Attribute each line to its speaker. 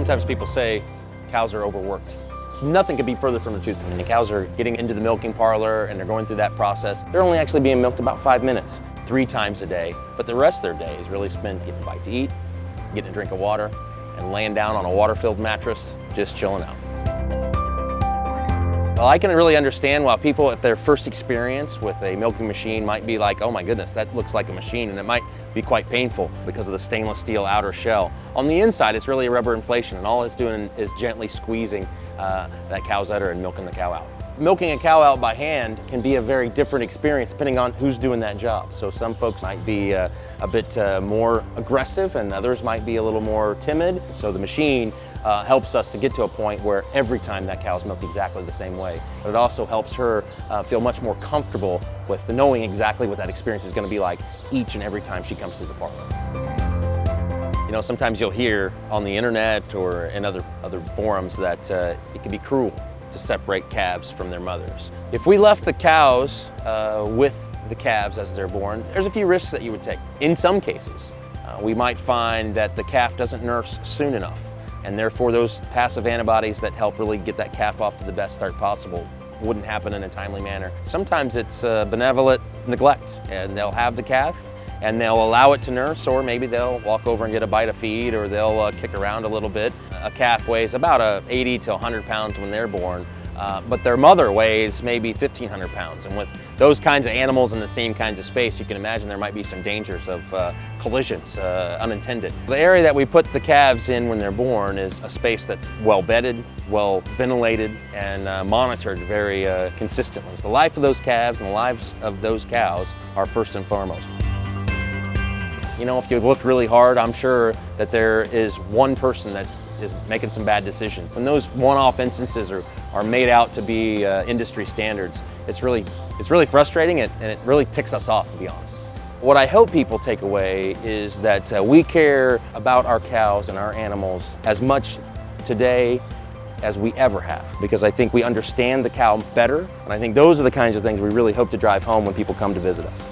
Speaker 1: Sometimes people say cows are overworked. Nothing could be further from the truth. When the cows are getting into the milking parlor and they're going through that process, they're only actually being milked about 5 minutes, 3 times a day. But the rest of their day is really spent getting a bite to eat, getting a drink of water, and laying down on a water-filled mattress, just chilling out. Well, I can really understand why people at their first experience with a milking machine might be like, oh my goodness, that looks like a machine, and it might be quite painful because of the stainless steel outer shell. On the inside, it's really a rubber inflation, and all it's doing is gently squeezing that cow's udder and milking the cow out. Milking a cow out by hand can be a very different experience depending on who's doing that job. So some folks might be a bit more aggressive and others might be a little more timid. So the machine helps us to get to a point where every time that cow's milked exactly the same way. But it also helps her feel much more comfortable with knowing exactly what that experience is going to be like each and every time she comes through the parlor. You know, sometimes you'll hear on the internet or in other forums that it can be cruel to separate calves from their mothers. If we left the cows with the calves as they're born, there's a few risks that you would take. In some cases, we might find that the calf doesn't nurse soon enough, and therefore those passive antibodies that help really get that calf off to the best start possible wouldn't happen in a timely manner. Sometimes it's benevolent neglect, and they'll have the calf and they'll allow it to nurse, or maybe they'll walk over and get a bite of feed, or they'll kick around a little bit. A calf weighs about 80 to 100 pounds when they're born, but their mother weighs maybe 1,500 pounds. And with those kinds of animals in the same kinds of space, you can imagine there might be some dangers of collisions, unintended. The area that we put the calves in when they're born is a space that's well bedded, well ventilated, and monitored very consistently. So the life of those calves and the lives of those cows are first and foremost. You know, if you look really hard, I'm sure that there is one person that is making some bad decisions. When those one-off instances are made out to be industry standards, it's really frustrating, and it really ticks us off, to be honest. What I hope people take away is that we care about our cows and our animals as much today as we ever have, because I think we understand the cow better, and I think those are the kinds of things we really hope to drive home when people come to visit us.